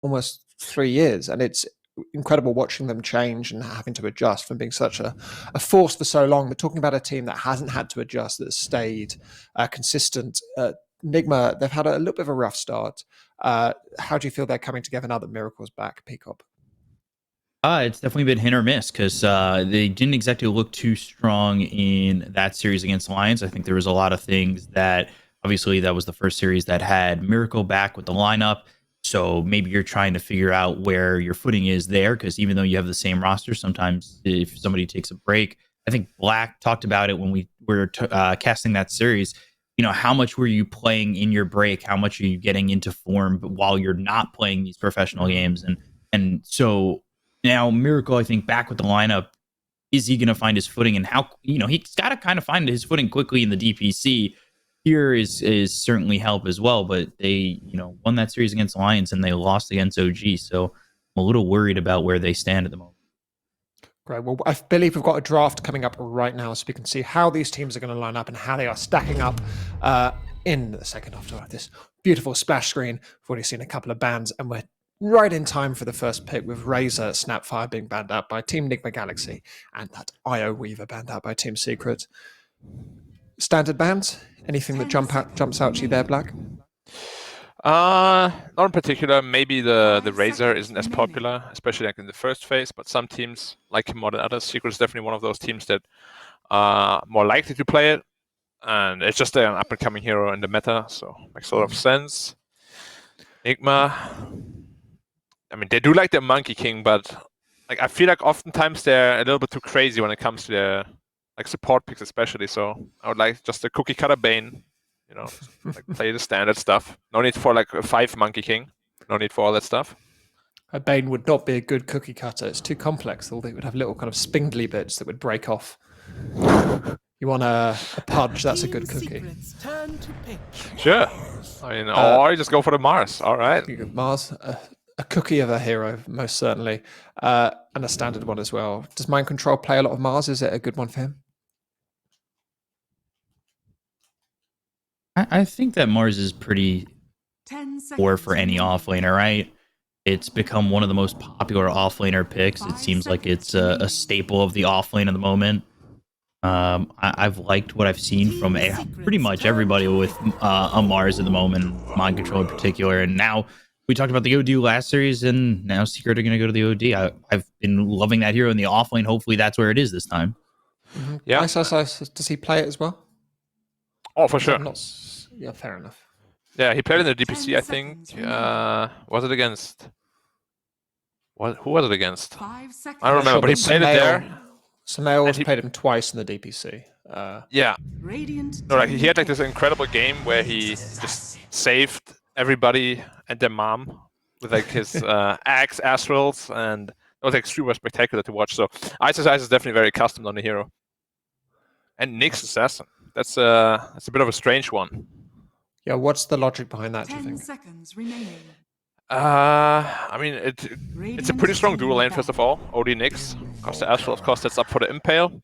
almost 3 years, and it's incredible watching them change and having to adjust from being such a force for so long. But talking about a team that hasn't had to adjust, that's stayed consistent. Nigma, they've had a little bit of a rough start. How do you feel they're coming together now that Miracle's back, Peacock? It's definitely been hit or miss because they didn't exactly look too strong in that series against Lions. I think there was a lot of things that obviously that was the first series that had Miracle back with the lineup. So maybe you're trying to figure out where your footing is there because even though you have the same roster, sometimes if somebody takes a break, I think Black talked about it when we were casting that series. You know, how much were you playing in your break? How much are you getting into form while you're not playing these professional games? And so now, Miracle, I think, back with the lineup, is he going to find his footing? And how, he's got to kind of find his footing quickly in the DPC. Here is certainly help as well, but they, won that series against Lions and they lost against OG. So I'm a little worried about where they stand at the moment. Great. Well, I believe we've got a draft coming up right now, so we can see how these teams are going to line up and how they are stacking up in the second half of this beautiful splash screen. We've already seen a couple of bans, and we're right in time for the first pick with Razor Snapfire being banned out by Team Nigma Galaxy and that IO Weaver banned out by Team Secret. Standard bans? Anything that jumps out to you there, Black? Not in particular. Maybe the Razor isn't as popular, especially like in the first phase, but some teams like him more than others. Secret is definitely one of those teams that are more likely to play it. And it's just an up-and-coming hero in the meta, so makes a lot of sense. Nigma, I mean, they do like their Monkey King, but like I feel like oftentimes they're a little bit too crazy when it comes to their like support picks, especially. So I would like just a cookie cutter Bane, like play the standard stuff. No need for like a 5 Monkey King. No need for all that stuff. A Bane would not be a good cookie cutter. It's too complex. Although it would have little kind of spindly bits that would break off. You want a Pudge, that's a good cookie. Sure. I mean, or you just go for the Mars. All right. Mars, a cookie of a hero, most certainly. And a standard one as well. Does Mind Control play a lot of Mars? Is it a good one for him? I think that Mars is pretty poor for any offlaner, right? It's become one of the most popular offlaner picks. It seems like it's a staple of the offlane at the moment. I've liked what I've seen from pretty much everybody with a Mars at the moment, Mind Control in particular. And now we talked about the OD last series, and now Secret are going to go to the OD. I've been loving that hero in the offlane. Hopefully that's where it is this time. Mm-hmm. Yeah. Does he play it as well? Oh, for sure. Yeah, fair enough. Yeah, he played in the DPC, I think. Was it against? Who was it against? I don't remember, but he played it there. Samael played him twice in the DPC. Yeah. No, like he had like this incredible game where he just saved everybody and their mom with like his axe astrals, and it was like super spectacular to watch. So CIS is definitely very accustomed on the hero. And Nyx Assassin. That's a bit of a strange one. Yeah, what's the logic behind that, do you think? 10 seconds remaining. I mean, it's a pretty strong dual lane, first of all. OD Nyx. Cost the Astral, of course, that's up for the Impale.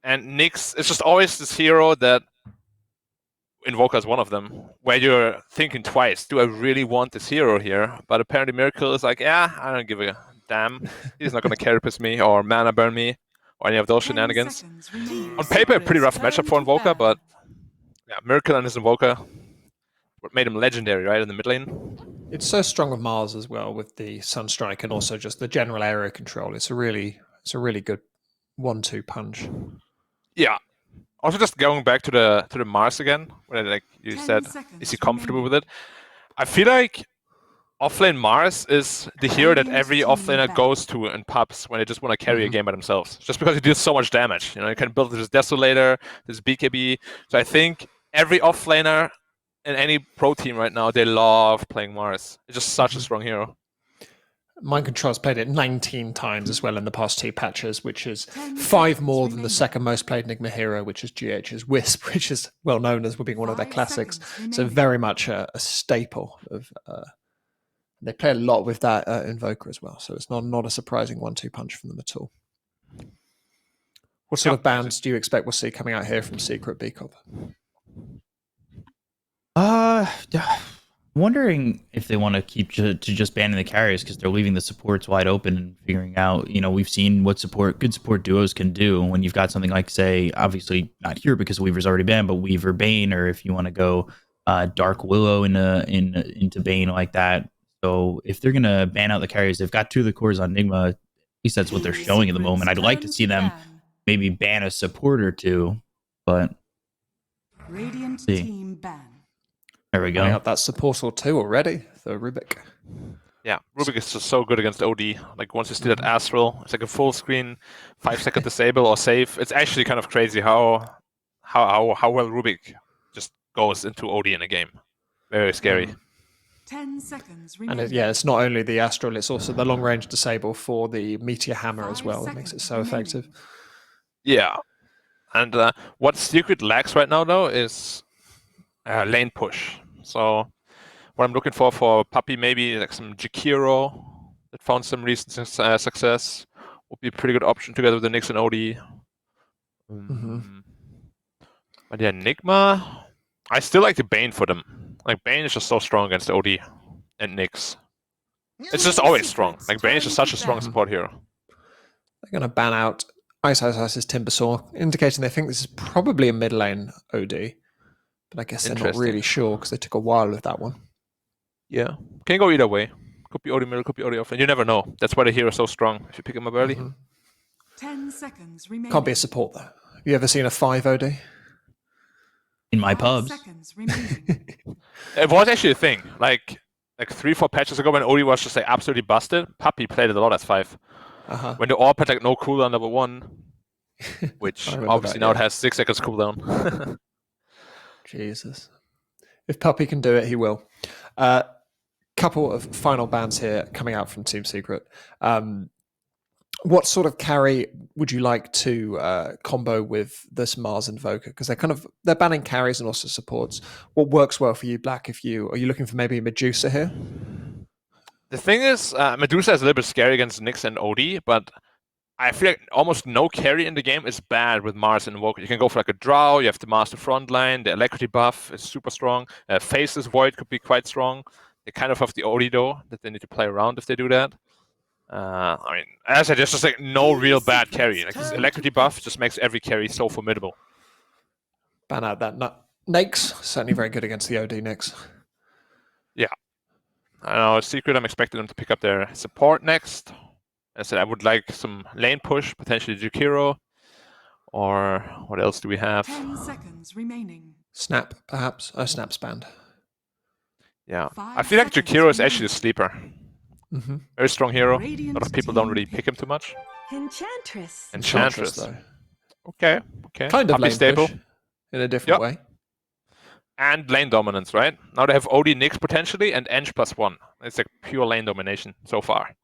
And Nyx is just always this hero that Invoker is one of them, where you're thinking twice, do I really want this hero here? But apparently Miracle is like, yeah, I don't give a damn. He's not going to carapace me or mana burn me or any of those shenanigans. On paper, a pretty rough matchup for Invoker, but yeah, Miracle and his Invoker what made him legendary, right, in the mid lane. It's so strong with Mars as well, with the Sunstrike and also just the general area control. It's a really good 1-2 punch. Yeah. Also, just going back to the Mars again, where like you said, is he comfortable with it? I feel like offlane Mars is the hero that every offlaner goes to in pubs when they just want to carry a game by themselves, just because he deals so much damage. You can build this Desolator, this BKB. So I think every offlaner in any pro team right now, they love playing Mars. It's just such a strong hero. Mind Control's played it 19 times as well in the past 2 patches, which is 5 more than the second most played Nigma hero, which is GH's Wisp, which is well known as being one of their classics. So very much a staple of. They play a lot with that Invoker as well, so it's not a surprising 1-2 punch from them at all. What sort of bans do you expect we'll see coming out here from Secret Beacop? I'm wondering if they want to keep to just banning the carries because they're leaving the supports wide open and figuring out. We've seen what good support duos can do when you've got something like, say, obviously not here because Weaver's already banned, but Weaver Bane, or if you want to go Dark Willow into Bane like that. So if they're gonna ban out the carries, they've got 2 of the cores on Nigma. At least that's what they're showing at the moment. I'd like to see them maybe ban a support or 2, but Radiant see. team ban. There we Banning go. out that support or 2 already for Rubik. Yeah, Rubik is just so good against OD. Like once you see that Astral, it's like a full screen, 5-second disable or save. It's actually kind of crazy how well Rubik just goes into OD in a game. Very scary. 10 seconds And remaining. it's not only the Astral, it's also the long range disable for the Meteor Hammer as 5 well that makes it seconds so effective. remaining. Yeah, and what Secret lacks right now though is lane push. So what I'm looking for Puppy, maybe like some Jakiro that found some recent success would be a pretty good option together with the Nyx and OD. But yeah, Nigma, I still like the Bane for them. Like Bane is just so strong against OD and Nyx. It's just always strong. Like Bane is just such a strong support hero. They're going to ban out Ice's Timbersaw, indicating they think this is probably a mid lane OD. But I guess they're not really sure because they took a while with that one. Yeah, can go either way. Could be OD middle, could be OD off, and you never know. That's why the hero is so strong. If you pick him up early. 10 seconds remaining. Can't be a support though. Have you ever seen a 5 OD? In my 5 pubs. seconds remaining. It was actually a thing. Like 3-4 patches ago when OD was just like absolutely busted, Puppy played it a lot as 5. When the AWP had like no cooldown level 1, which obviously now it has 6 seconds cooldown. Jesus. If Puppy can do it, he will. Couple of final bans here coming out from Team Secret. What sort of carry would you like to combo with this Mars Invoker? Because they're banning carries and also supports. What works well for you, Black? Are you looking for maybe Medusa here? The thing is, Medusa is a little bit scary against Nyx and OD, but I feel like almost no carry in the game is bad with Mars and Invoker. You can go for like a Drow, you have the Master Frontline, the Alacrity buff is super strong. Faceless Void could be quite strong. They kind of have the OD though, that they need to play around if they do that. I mean, as I said, there's just like no real bad carry. Like this Alacrity buff just makes every carry so formidable. Ban out that Nyx, certainly very good against the OD Nyx. Yeah. I know, Secret, I'm expecting them to pick up their support next. As I said, I would like some lane push, potentially Jakiro. Or what else do we have? 10 seconds remaining. Snap, perhaps. Oh, Snap's banned. Yeah. 5 I feel like seconds Jakiro is actually remaining. a sleeper. Very strong hero. A lot of people don't really pick him too much. Enchantress. Enchantress. though. Okay. Kind of Puppy lane stable. push in a different way. And lane dominance, right? Now they have OD Nyx potentially and Eng +1. It's like pure lane domination so far.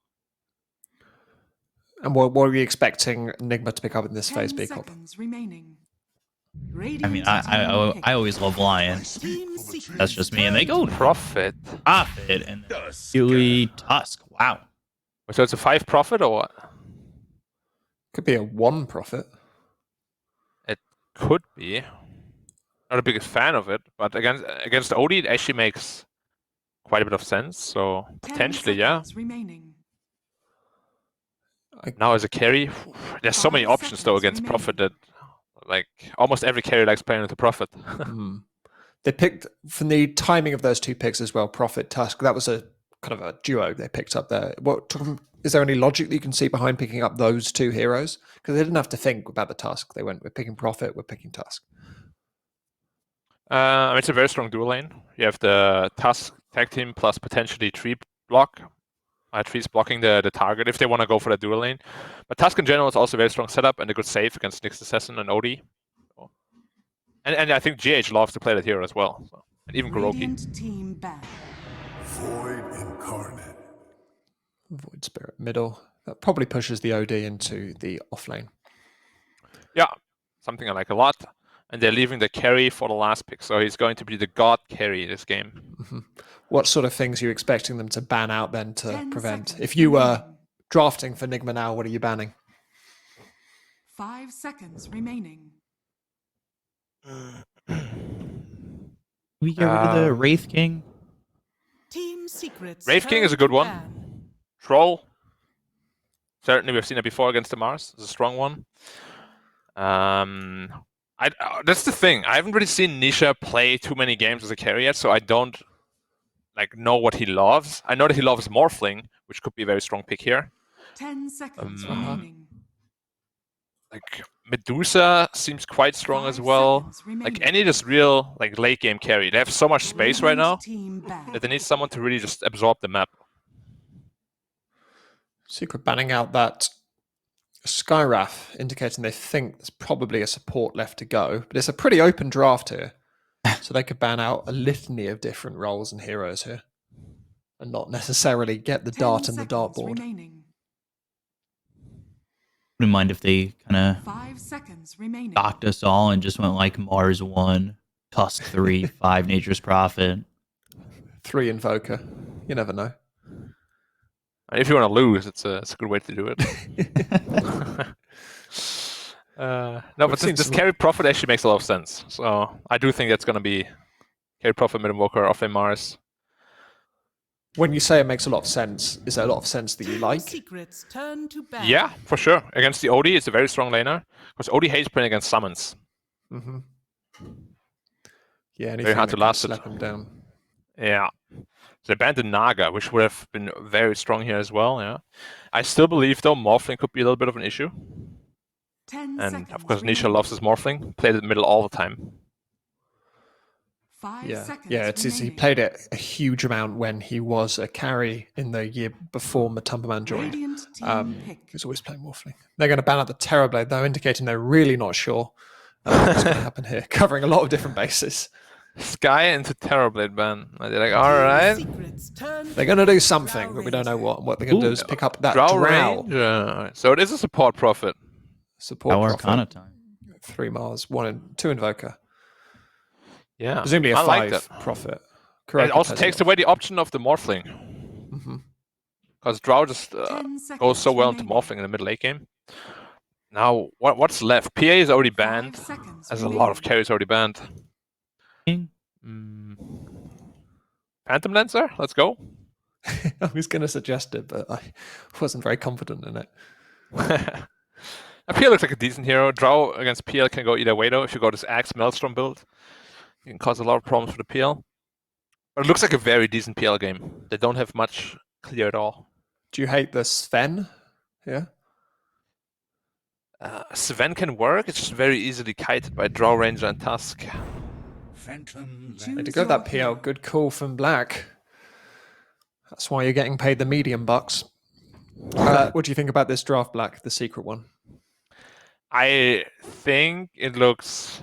And what are we expecting Nigma to pick up in this 10 phase, B Cop? seconds remaining. I mean, I always love Lions. That's just me. And they go Profit. Profit and Steely Tusk. Wow. So it's a 5 profit or what? Could be a 1 profit. It could be. Not the biggest fan of it, but against OD it actually makes quite a bit of sense. So 10 potentially, yeah. seconds remaining. Now as a carry, there's so many 5 options though seconds against Profit that like almost every carry likes playing with the Profit. They picked, from the timing of those 2 picks as well, Profit, Tusk, that was a kind of a duo they picked up there. Is there any logic that you can see behind picking up those 2 heroes? Because they didn't have to think about the Tusk. They went, we're picking Profit, we're picking Tusk. I mean, it's a very strong dual lane. You have the Tusk tag team plus potentially tree block. Trees blocking the target if they want to go for the dual lane. But Tusk in general is also a very strong setup and a good save against Nyx Assassin and OD. And I think GH loves to play that hero as well. So. And even Kuroki. Radiant team back. Void Incarnate. Void Spirit middle. That probably pushes the OD into the off lane. Yeah, something I like a lot. And they're leaving the carry for the last pick. So he's going to be the god carry this game. What sort of things are you expecting them to ban out then to 10 prevent? seconds If you were remaining. drafting for Nigma now, what are you banning? 5 seconds remaining. We get rid of the Wraith King. Team secrets. Wraith King turn is a good to one. ban. Troll. Certainly, we've seen it before against the Mars. It's a strong one. That's the thing. I haven't really seen Nisha play too many games as a carry yet, so I don't know what he loves. I know that he loves Morphling, which could be a very strong pick here. 10 seconds Uh-huh. remaining. Like Medusa seems quite strong as 5 well. seconds remaining. Like any just real late game carry. They have so much space right now Radiant team ban. that they need someone to really just absorb the map. Secret banning out that Skywrath, indicating they think there's probably a support left to go. But it's a pretty open draft here. So they could ban out a litany of different roles and heroes here. And not necessarily get the 10 dart and the seconds dartboard. remaining. Wouldn't mind if they kind of 5 seconds remaining. docked us all and just went like Mars 1, Tusk 3, 5 Nature's Prophet. 3 Invoker. You never know. And if you want to lose, it's a good way to do it. No, but this carry profit actually makes a lot of sense. So I do think that's going to be carry profit mid-invoker off a Mars. When you say it makes a lot of sense, is there a lot of sense that you like? Secrets turn to ban. Yeah, for sure. Against the OD, it's a very strong laner. Because OD hates playing against summons. Mm-hmm. Yeah, anything hard that to can last it. slap him down. Yeah. They banned the Naga, which would have been very strong here as well. Yeah. I still believe, though, Morphling could be a little bit of an issue. 10 And seconds of course, Nisha remaining. loves his Morphling. Played it in the middle all the time. 5 Yeah, seconds yeah. He remaining. played it a huge amount when he was a carry in the year before Matumbaman joined. Radiant team He pick. was always playing Morphling. They're going to ban out the Terrorblade, though, indicating they're really not sure what's going to happen here, covering a lot of different bases. Sky into Terrorblade ban. And they're like, all right. Secrets turn They're going to do something, but we don't know what. What they're going to do is pick up that Drow Drow range. So it is a support profit. support Power profit. Arcana time. 3 Mars, 1 and 2 Invoker. Yeah. Presumably a I 5 like that. profit. It Correct. also takes away the option of the Morphling. Mm-hmm. Because Drow just 10 goes so seconds well into remaining. Morphling in the mid late game. Now, what's left? PA is already 5 banned. seconds There's a lot of remaining. carries already banned. King. Phantom Lancer? Let's go. I was going to suggest it, but I wasn't very confident in it. PL looks like a decent hero. Drow against PL can go either way, though. If you go this Axe Maelstrom build, you can cause a lot of problems for the PL. But it looks like a very decent PL game. They don't have much clear at all. Do you hate the Sven? Yeah. Sven can work. It's just very easily kited by Drow Ranger and Tusk. Phantom Choose Way to go, that your PL. Good call from Black. That's why you're getting paid the medium bucks. What do you think about this draft, Black, the secret one? I think it looks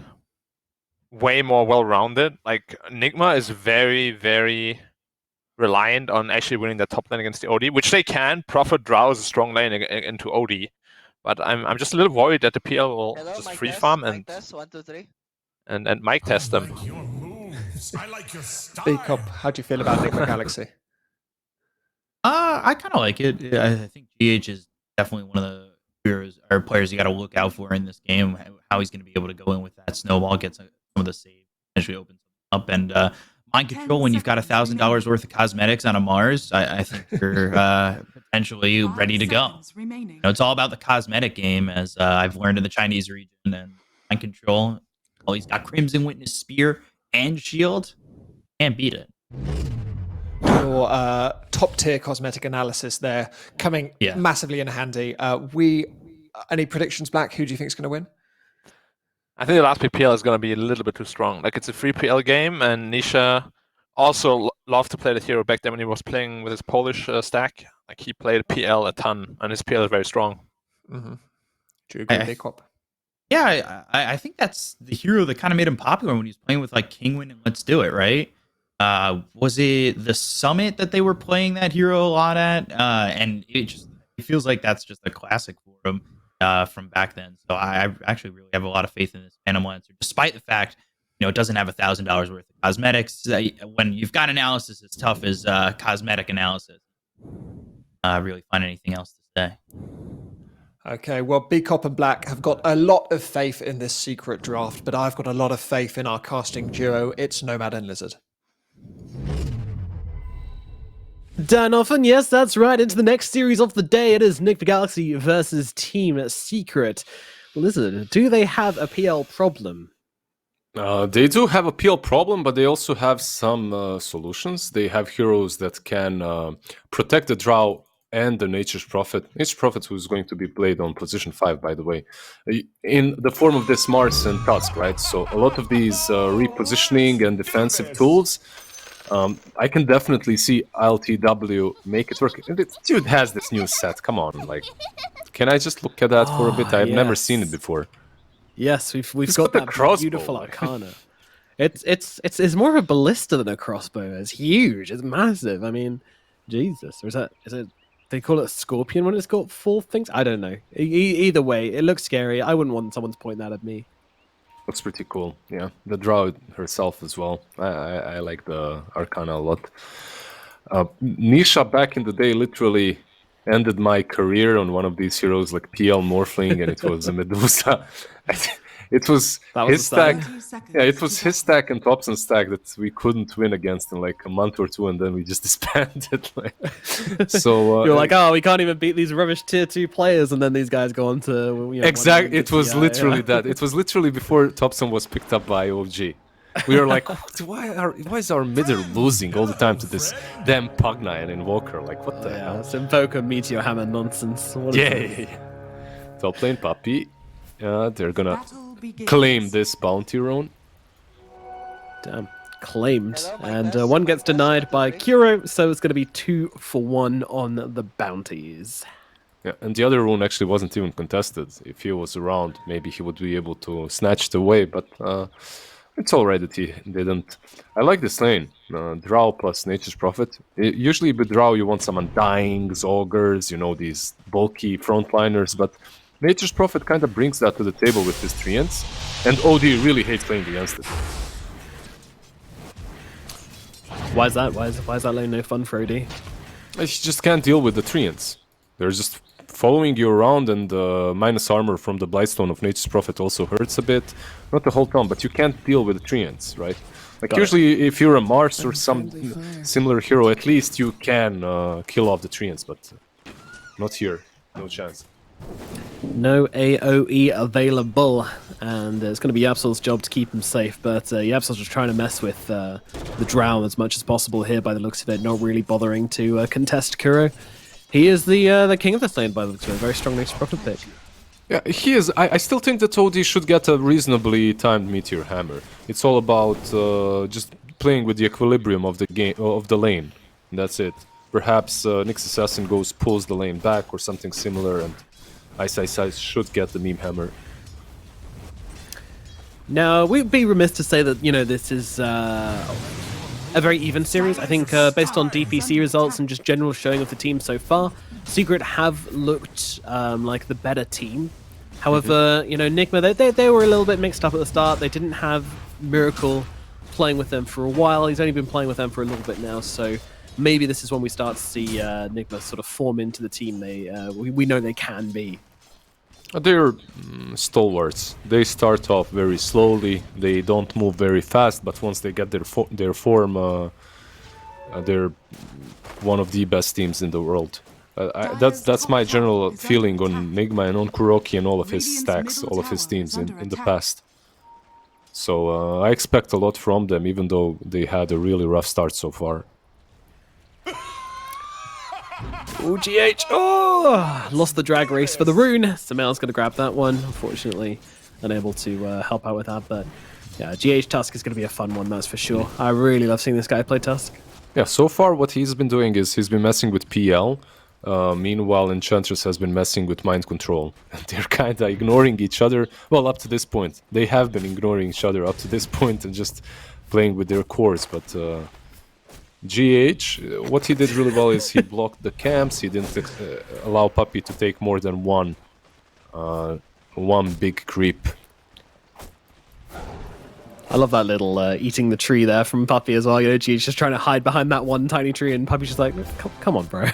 way more well-rounded. Like, Nigma is very, very reliant on actually winning the top lane against the OD, which they can. Prophet Drow is a strong lane into OD. But I'm just a little worried that the PL will just free farm and 1, 2, 3. and mic test them. like your moves. I like your style. B-Cop, how do you feel about Nigma Galaxy? I kind of like it. I think GH is definitely one of the heroes or players you got to look out for in this game. How he's going to be able to go in with that snowball, get some of the save, potentially opens up, and mind control when you've got $1,000 worth of cosmetics on a Mars. I think you're potentially 5 ready to go. seconds remaining. You know, it's all about the cosmetic game, as I've learned in the Chinese region. And mind control, well, he's got Crimson Witness Spear and Shield. Can't beat it. Your top tier cosmetic analysis there coming massively in handy. Any predictions, Black? Who do you think is going to win? I think the last PL is going to be a little bit too strong. Like, it's a free PL game, and Nisha also loved to play the hero back then when he was playing with his Polish stack. Like, he played PL a ton, and his PL is very strong. Mm-hmm. Do you agree, B-Cop? Yeah, I think that's the hero that kind of made him popular when he was playing with like Kingwin and Let's Do It, right? Was it the Summit that they were playing that hero a lot at? And it feels like that's just a classic for him from back then. So I actually really have a lot of faith in this Phantom Lancer, despite the fact, it doesn't have $1,000 worth of cosmetics. When you've got analysis as tough as cosmetic analysis, really find anything else to say. Okay, well, B-Cop and Black have got a lot of faith in this secret draft, but I've got a lot of faith in our casting duo. It's Nomad and Lizard. Dan Offen, yes, that's right. Into the next series of the day. It is Nigma Galaxy versus Team Secret. Listen, do they have a PL problem? They do have a PL problem, but they also have some solutions. They have heroes that can protect the Drow and the Nature's Prophet. Nature's Prophet, who is going to be played on position 5, by the way, in the form of this Mars and Tusk, right? So a lot of these repositioning and defensive tools, I can definitely see ILTW make it work. And this dude has this new set. Come on, like, can I just look at that for a bit? I've never seen it before. Yes, we've He's got got the that crossbow. beautiful Arcana. It's more of a ballista than a crossbow. It's huge. It's massive. I mean, Jesus. Or is it? They call it a scorpion when it's got 4 things. I don't know. Either way, it looks scary. I wouldn't want someone to point that at me. Looks pretty cool. Yeah, the Drow herself as well. I like the Arcana a lot. Nisha back in the day literally ended my career on one of these heroes like PL Morphling, and it was a Medusa. It was his stack. Yeah, it was his stack and Thompson's stack that we couldn't win against in like a month or 2, and then we just disbanded. So you're like, oh, we can't even beat these rubbish tier 2 players, and then these guys go on to exactly. It was literally that. It was literally before Thompson was picked up by OG. We were like, why is our midder losing all the time to this damn Pugna and Invoker? Like, what the hell? It's Invoker Meteor Hammer nonsense. What is Yeah. Top lane Puppy. They're gonna claim this bounty rune. Damn. Claimed. And one gets denied by Kuro, so it's going to be 2 for 1 on the bounties. Yeah, and the other rune actually wasn't even contested. If he was around, maybe he would be able to snatch it away, but it's alright that he didn't. I like this lane. Drow plus Nature's Prophet. Usually with Drow you want some Undyings, Augurs, you know, these bulky frontliners, but Nature's Prophet kind of brings that to the table with his Treants, and OD really hates playing against it. Why is that? Why is that lane no fun for OD? He just can't deal with the Treants. They're just following you around, and minus armor from the Blightstone of Nature's Prophet also hurts a bit. Not the whole time, but you can't deal with the Treants, right? Like usually if you're a Mars or some similar hero, at least you can kill off the Treants, but not here. No chance. No AoE available, and it's going to be Yapsol's job to keep him safe, but Yapsol's just trying to mess with the Drow as much as possible here by the looks of it, not really bothering to contest Kuro. He is the king of this lane by the looks of it, very strong next profit pick. Yeah, he is. I still think that OD should get a reasonably timed Meteor Hammer. It's all about just playing with the equilibrium of the game, of the lane. That's it. Perhaps Nyx Assassin pulls the lane back or something similar, and Ice should get the meme hammer. Now, we'd be remiss to say that, you know, this is a very even series. I think based on DPC results and just general showing of the team so far, Secret have looked like the better team. However, you know, Nigma, they were a little bit mixed up at the start. They didn't have Miracle playing with them for a while. He's only been playing with them for a little bit now, so maybe this is when we start to see Nigma sort of form into the team we know they can be. They're stalwarts. They start off very slowly. They don't move very fast, but once they get their form, they're one of the best teams in the world. That's my general feeling on Nigma and on Kuroki and all of his stacks, all of his teams in the past. So I expect a lot from them, even though they had a really rough start so far. OGH! Oh! Lost the drag race for the rune. Samel's going to grab that one. Unfortunately, unable to help out with that. But yeah, GH Tusk is going to be a fun one, that's for sure. I really love seeing this guy play Tusk. Yeah, so far what he's been doing is he's been messing with PL. Meanwhile, Enchantress has been messing with Mind Control. They're kind of ignoring each other. Well, up to this point. They have been ignoring each other up to this point and just playing with their cores, but GH, what he did really well is he blocked the camps. He didn't allow Puppy to take more than one big creep. I love that little eating the tree there from Puppy as well. You know, GH just trying to hide behind that one tiny tree, and Puppy's just like, come on, bro.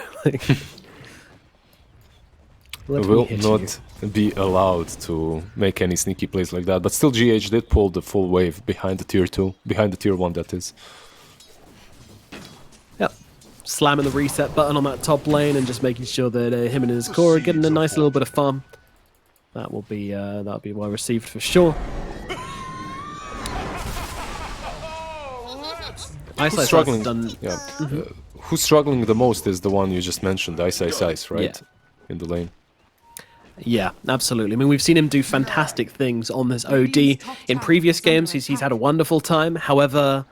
Will not be allowed to make any sneaky plays like that. But still, GH did pull the full wave behind the tier 2, behind the tier 1, that is. Yep. slamming the reset button on that top lane and just making sure that him and his core are getting a nice little bit of farm. That'll be well received for sure. Who's struggling? Who's struggling the most is the one you just mentioned, CIS, right? Yeah. In the lane. Yeah, absolutely. I mean, we've seen him do fantastic things on this OD. In previous games, he's had a wonderful time. However,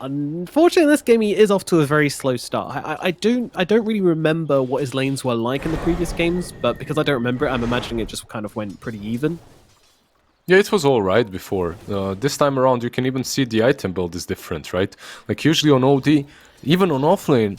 unfortunately, in this game, he is off to a very slow start. I don't really remember what his lanes were like in the previous games, but because I don't remember it, I'm imagining it just kind of went pretty even. Yeah, it was all right before. This time around, you can even see the item build is different, right? Like usually on OD, even on offlane,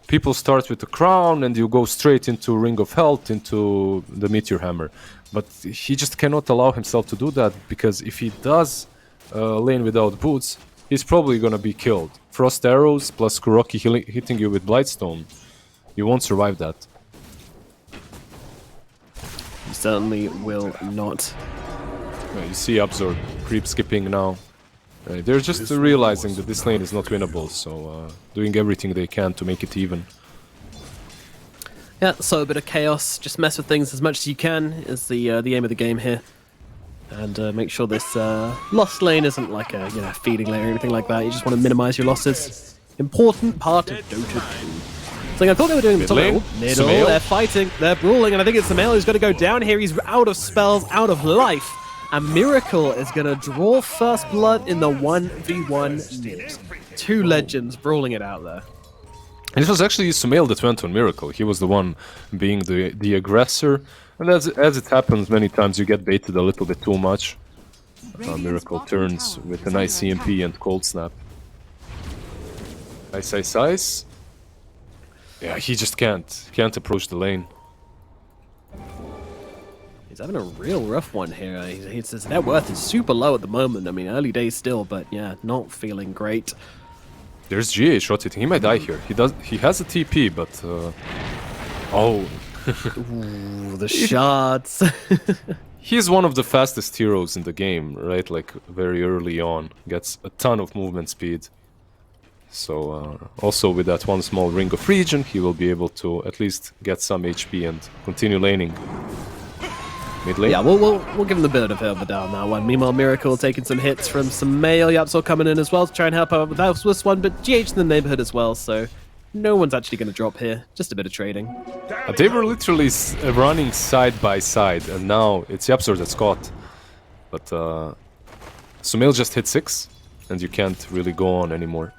people start with the crown and you go straight into Ring of Health, into the Meteor Hammer. But he just cannot allow himself to do that, because if he does lane without boots, he's probably gonna be killed. Frost arrows plus Kuroki hitting you with Blightstone, you won't survive that. He certainly will not. You see Absorb creep skipping now. They're just realizing that this lane is not winnable, so doing everything they can to make it even. Yeah, so a bit of chaos. Just mess with things as much as you can is the aim of the game here, and make sure this lost lane isn't like a feeding lane or anything like that. You just want to minimize your losses. Important part of Dota 2. So I thought they were doing the top lane. middle. Sumail. They're fighting. They're brawling, and I think it's Sumail who's going to go down here. He's out of spells, out of life. And Miracle is going to draw first blood in the 1v1 mid. Two legends brawling it out there. And it was actually Sumail that went on Miracle. He was the one being the aggressor. And as it happens many times, you get baited a little bit too much. Miracle turns with a nice EMP and Cold Snap. CIS. Yeah, he just can't approach the lane. He's having a real rough one here. His net worth is super low at the moment. I mean, early days still, but yeah, not feeling great. There's GH rotating. He might die here. He has a TP, but oh, Ooh, the shots. he's one of the fastest heroes in the game, right? Like very early on, gets a ton of movement speed. So also with that one small ring of regen, he will be able to at least get some HP and continue laning. Mid lane. Yeah, we'll give him the bit of a down that one. Meanwhile, Miracle taking some hits from some male. Yapsor coming in as well to try and help out with this one, but GH in the neighborhood as well, so no one's actually going to drop here. Just a bit of trading. They were literally running side by side, and now it's Yapsor that's caught. But Sumail just hit 6, and you can't really go on anymore.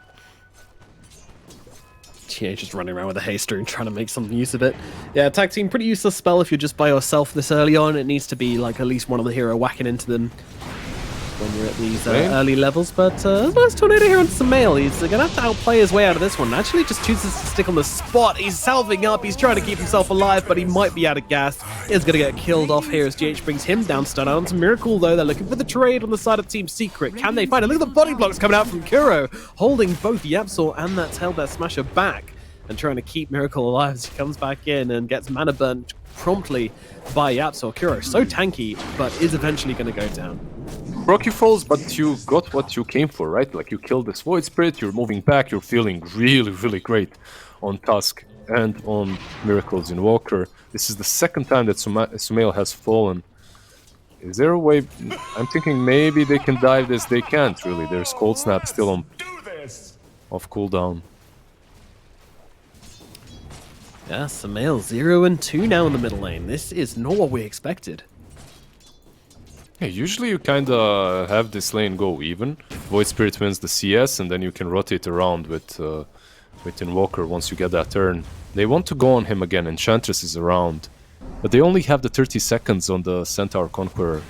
GH just running around with a haster and trying to make some use of it. Yeah, tag team, pretty useless spell if you're just by yourself this early on. It needs to be like at least one of the hero whacking into them when you're at these early levels. But nice tornado here on Sumail. He's going to have to outplay his way out of this one. Actually just chooses to stick on the spot. He's salving up. He's trying to keep himself alive, but he might be out of gas. He's going to get killed off here as GH brings him down. Stun out onto Miracle, though. They're looking for the trade on the side of Team Secret. Can they find it? Look at the body blocks coming out from Kuro, holding both Yapsor and that Tailbear Smasher back and trying to keep Miracle alive as he comes back in and gets mana burnt promptly by Yapsor. Kuro, so tanky, but is eventually going to go down. Rocky falls, but you got what you came for, right? Like you killed this Void Spirit, you're moving back, you're feeling really, really great on Tusk and on Miracle's Invoker. This is the second time that Sumail has fallen. Is there a way? I'm thinking maybe they can dive this. They can't really. There's Cold Snap still on off cooldown. Yeah, Sumail 0 and 2 now in the middle lane. This is not what we expected. Yeah, usually you kind of have this lane go even. Void Spirit wins the CS, and then you can rotate around with Invoker once you get that turn. They want to go on him again. Enchantress is around, but they only have the 30 seconds on the Centaur Conqueror.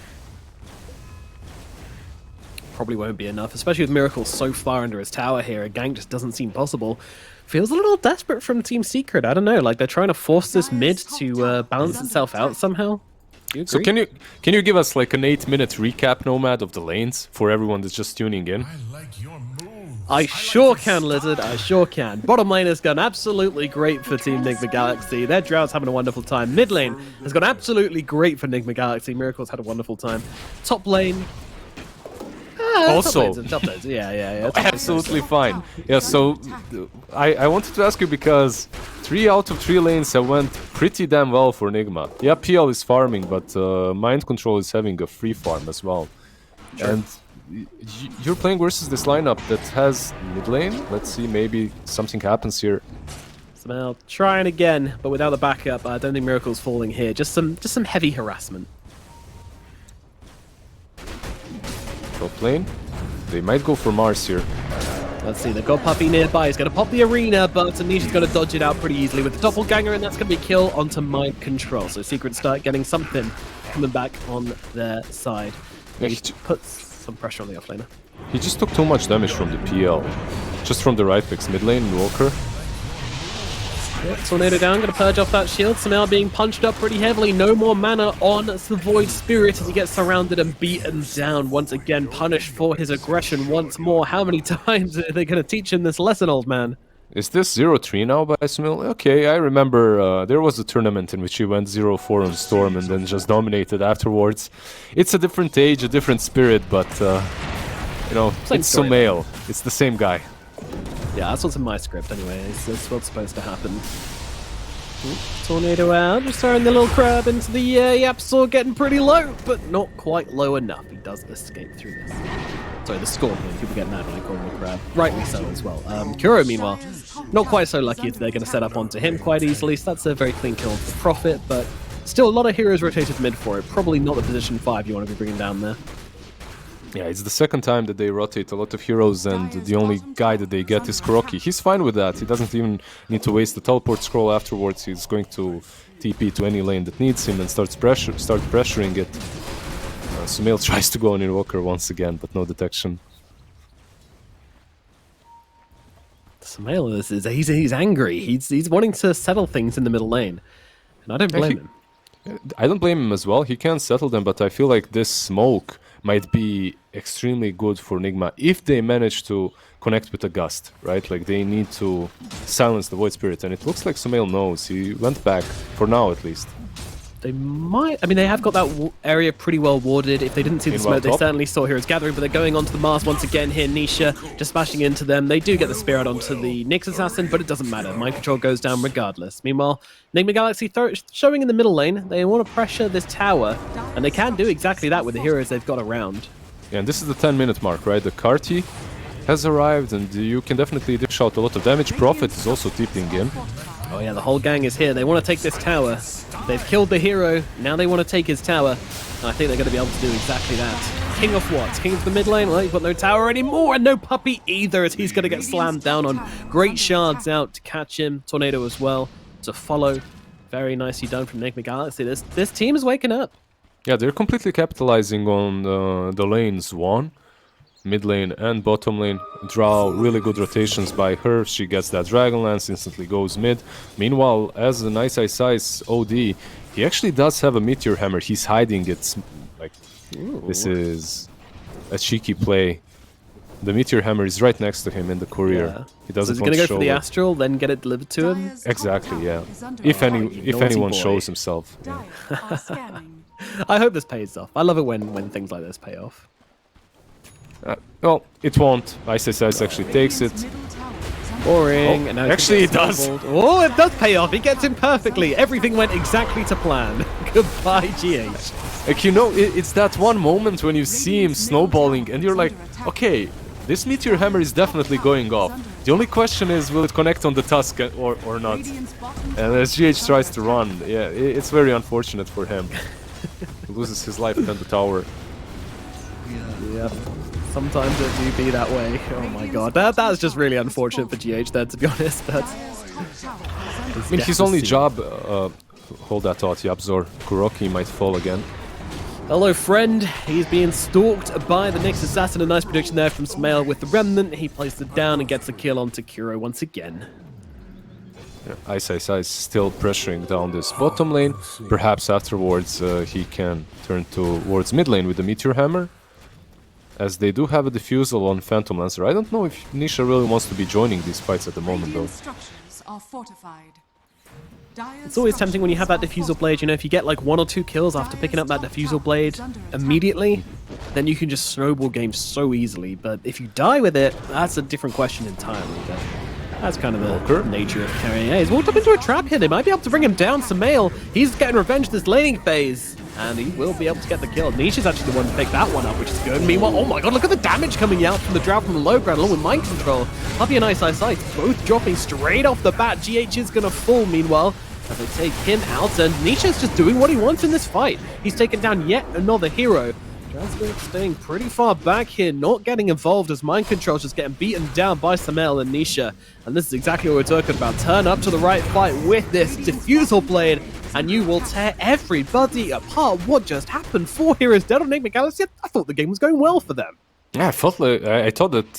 Probably won't be enough, especially with Miracle so far under his tower here. A gank just doesn't seem possible. Feels a little desperate from Team Secret. I don't know, like they're trying to force this mid to balance itself out somehow. Do you agree? So can you give us like an 8-minute recap, Nomad, of the lanes for everyone that's just tuning in? I like your moves. I sure can, Lizard. I sure can. Bottom lane has gone absolutely great for Team Nigma Galaxy. Their Drought's having a wonderful time. Mid lane has gone absolutely great for Nigma Galaxy. Miracle's had a wonderful time. Top lane, Also, top lanes. Yeah. absolutely fine. Yeah, so I wanted to ask you because 3 out of 3 lanes have went pretty damn well for Nigma. Yeah, PL is farming, but Mind Control is having a free farm as well. Sure. And you're playing versus this lineup that has mid lane. Let's see, maybe something happens here. Smell trying again, but without the backup. I don't think Miracle's falling here. Just some heavy harassment. Top lane. They might go for Mars here. Let's see, they've got Puppy nearby. He's going to pop the arena, but Tanisha's going to dodge it out pretty easily with the doppelganger, and that's going to be a kill onto Mind Control. So Secret start getting something coming back on their side. Yeah, he puts some pressure on the offlaner. He just took too much damage from the PL. Just from the right picks. Mid lane, Walker. Yep, Tornado down, going to purge off that shield. Samel being punched up pretty heavily. No more mana on the Void Spirit as he gets surrounded and beaten down. Once again, punished for his aggression once more. How many times are they going to teach him this lesson, old man? Is this 0-3 now by Samil? Okay, I remember there was a tournament in which he went 0-4 on Storm and then just dominated afterwards. It's a different age, a different spirit, but, you know, it's Sumail. It's the same guy. Yeah, that's what's in my script anyway. That's what's supposed to happen. Ooh, Tornado out, just throwing the little crab into the Yapsaw, getting pretty low, but not quite low enough. He does escape through this. Sorry, the Scorpion. People get mad when I call him a crab. Rightly so as well. Kuro, meanwhile, not quite so lucky if they're going to set up onto him quite easily, so that's a very clean kill for Profit, but still a lot of heroes rotated mid for it. Probably not the position 5 you want to be bringing down there. Yeah, it's the second time that they rotate a lot of heroes and the only guy that they get is Kuroki. He's fine with that. He doesn't even need to waste the teleport scroll afterwards. He's going to TP to any lane that needs him and start pressuring it. Sumail tries to go on Invoker once again, but no detection. Sumail he's angry. He's wanting to settle things in the middle lane. And I don't blame him. I don't blame him as well. He can settle them, but I feel like this smoke might be extremely good for Nigma if they manage to connect with a gust, right? Like they need to silence the Void Spirit, and it looks like Sumail knows. He went back, for now at least. They might... I mean, they have got that area pretty well warded. If they didn't see the smoke, they certainly saw heroes gathering, but they're going onto the Mars once again here. Nisha just smashing into them. They do get the spear out onto the Nyx Assassin, but it doesn't matter. Mind Control goes down regardless. Meanwhile, Nigma Galaxy showing in the middle lane. They want to pressure this tower, and they can do exactly that with the heroes they've got around. Yeah, and this is the 10-minute mark, right? The Carti has arrived, and you can definitely dish out a lot of damage. Prophet is also tipping in. Oh yeah, the whole gang is here. They want to take this tower. They've killed the hero. Now they want to take his tower. And I think they're going to be able to do exactly that. King of what? King of the mid lane? Well, he's got no tower anymore, and no Puppy either, as he's going to get slammed down on. Great shards out to catch him. Tornado as well to follow. Very nicely done from Nigma Galaxy. This team is waking up. Yeah, they're completely capitalizing on the lanes 1. Mid lane and bottom lane. Drow, really good rotations by her. She gets that Dragon Lance, instantly goes mid. Meanwhile, as a nice size OD, he actually does have a Meteor Hammer. He's hiding it. Like, this is a cheeky play. The Meteor Hammer is right next to him in the courier. Yeah. He doesn't so he's want going to to go for the Astral, then get it delivered to him? Exactly, yeah. If anyone shows himself. Yeah. I hope this pays off. I love it when things like this pay off. Well, it won't. CIS actually takes it. Boring. Oh, and now actually, it does. Oh, it does pay off. He gets him perfectly. Everything went exactly to plan. Goodbye, GH. Like, you know, it's that one moment when you see him snowballing and you're like, okay, this Meteor Hammer is definitely going off. The only question is, will it connect on the Tusk or not? And as GH tries to run, yeah, it's very unfortunate for him. He loses his life and the tower. Yeah. Sometimes it do be that way. Oh my god, that's just really unfortunate for GH there, to be honest. I mean, his only job, hold that thought, Yapzor. Kuroki might fall again. Hello, friend. He's being stalked by the Nyx Assassin. A nice prediction there from Sumail with the Remnant. He plays it down and gets the kill onto Kuro once again. Yeah, CIS still pressuring down this bottom lane. Perhaps afterwards he can turn towards mid lane with the Meteor Hammer, as they do have a defusal on Phantom Lancer. I don't know if Nisha really wants to be joining these fights at the moment, though. It's always tempting when you have that Diffusal Blade, you know, if you get like 1 or 2 kills after picking up that Diffusal Blade immediately, then you can just snowball games so easily. But if you die with it, that's a different question entirely. But that's kind of the nature of carrying. He's walked up into a trap here. They might be able to bring him down. Samael, he's getting revenge this laning phase. And he will be able to get the kill. Niche is actually the one to pick that one up, which is good. Meanwhile, oh my god, look at the damage coming out from the drought from the low ground, along with mind control. Puppy and Ice, both dropping straight off the bat. GH is going to fall, meanwhile, as they take him out. And Niche is just doing what he wants in this fight. He's taken down yet another hero. Transfer staying pretty far back here, not getting involved as mind control's just getting beaten down by Samael and Nisha. And this is exactly what we're talking about. Turn up to the right fight with this diffusal blade, and you will tear everybody apart. What just happened? 4 heroes dead on Nigma Galaxy? I thought the game was going well for them. Yeah, I thought that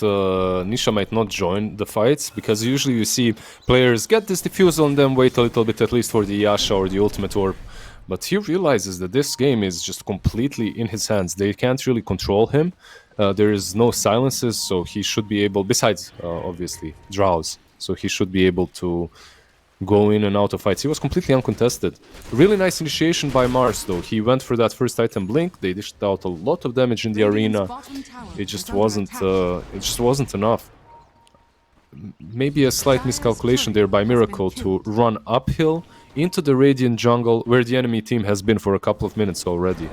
Nisha might not join the fights, because usually you see players get this diffusal and then wait a little bit at least for the Yasha or the ultimate orb. But he realizes that this game is just completely in his hands. They can't really control him. There is no silences, so he should be able, besides obviously Drows, so he should be able to go in and out of fights. He was completely uncontested. Really nice initiation by Mars, though. He went for that first item blink. They dished out a lot of damage in the arena. It just wasn't enough. Maybe a slight miscalculation there by Miracle to run uphill into the Radiant jungle, where the enemy team has been for a couple of minutes already.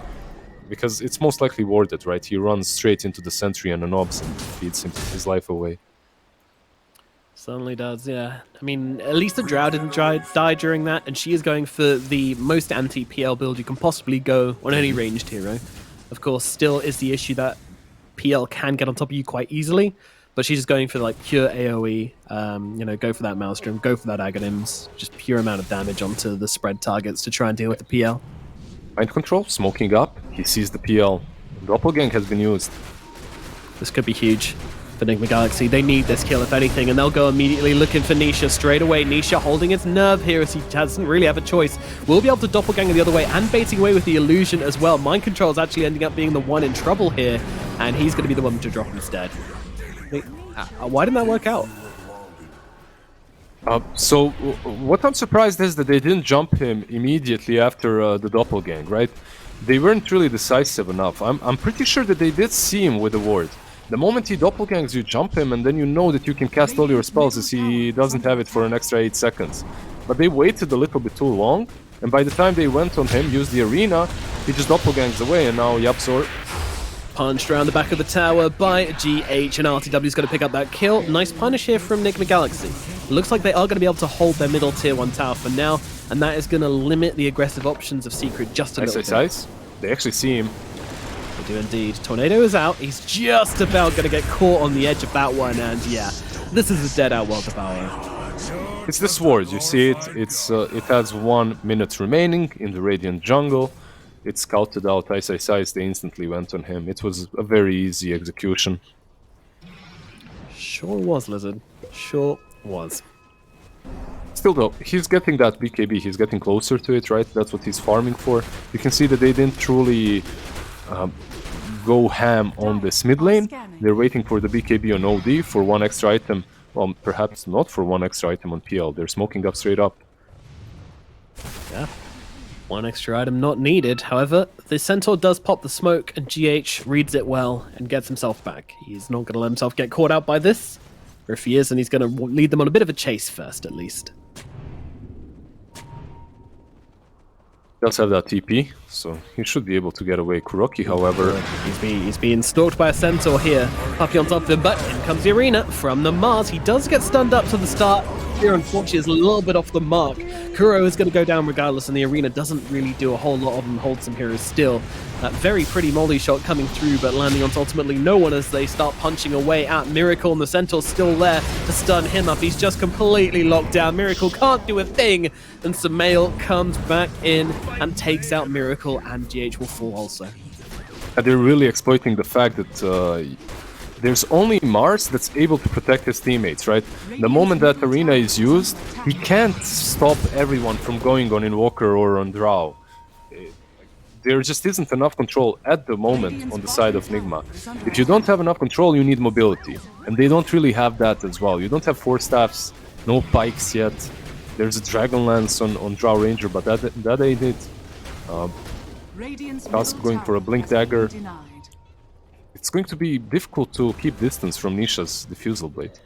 Because it's most likely warded, right? He runs straight into the sentry and an obs and feeds his life away. Certainly does, yeah. I mean, at least the Drow didn't die during that, and she is going for the most anti-PL build you can possibly go on any ranged hero. Of course, still is the issue that PL can get on top of you quite easily, but she's just going for like pure AoE, go for that Maelstrom, go for that Aghanims, just pure amount of damage onto the spread targets to try and deal with the PL. Mind control, smoking up, he sees the PL. Doppelgang has been used. This could be huge for Nigma Galaxy. They need this kill, if anything, and they'll go immediately looking for Nisha straight away. Nisha holding its nerve here as he doesn't really have a choice. Will be able to doppelganger the other way and baiting away with the illusion as well. Mind control is actually ending up being the one in trouble here, and he's going to be the one to drop instead. Why didn't that work out? So what I'm surprised is that they didn't jump him immediately after the doppelgang, right? They weren't really decisive enough. I'm pretty sure that they did see him with the ward. The moment he doppelgangs, you jump him, and then you know that you can cast all your spells as he doesn't have it for an extra 8 seconds. But they waited a little bit too long, and by the time they went on him, used the arena, he just doppelgangs away, and now Yapsor punched around the back of the tower by GH, and RTW is going to pick up that kill. Nice punish here from Nigma Galaxy. Looks like they are going to be able to hold their middle tier 1 tower for now, and that is going to limit the aggressive options of Secret just a little bit. They actually see him. They do indeed. Tornado is out. He's just about going to get caught on the edge of that one, and yeah, this is a dead out World Power. It's the sword, you see it. It has 1 minute remaining in the Radiant jungle. It scouted out Ice, they instantly went on him. It was a very easy execution. Sure was, Lizard. Sure was. Still though, he's getting that BKB, he's getting closer to it, right? That's what he's farming for. You can see that they didn't truly go ham on this mid lane. They're waiting for the BKB on OD for 1 extra item. Well, perhaps not for 1 extra item on PL. They're smoking up straight up. Yeah. 1 extra item not needed. However, the Centaur does pop the smoke, and GH reads it well and gets himself back. He's not going to let himself get caught out by this. Or if he is, then he's going to lead them on a bit of a chase first, at least. He does have that TP, so he should be able to get away. Kuroki, however... He's being stalked by a Centaur here. Puppy on top of him, but in comes the arena from the Mars. He does get stunned up to the start. Here, unfortunately, is a little bit off the mark. Kuro is going to go down regardless, and the arena doesn't really do a whole lot of them hold some heroes still. That very pretty molly shot coming through, but landing on ultimately no one as they start punching away at Miracle, and the Centaur's still there to stun him up. He's just completely locked down. Miracle can't do a thing, and Samael comes back in and takes out Miracle, and GH will fall also. They're really exploiting the fact that there's only Mars that's able to protect his teammates, right? The moment that arena is used, he can't stop everyone from going on Invoker or on Drow. There just isn't enough control at the moment on the side of Nigma. If you don't have enough control, you need mobility. And they don't really have that as well. You don't have 4 staffs, no pikes yet. There's a Dragon Lance on Drow Ranger, but that ain't it. Tusk going for a Blink Dagger. it's going to be difficult to keep distance from Nisha's Diffusal Blade.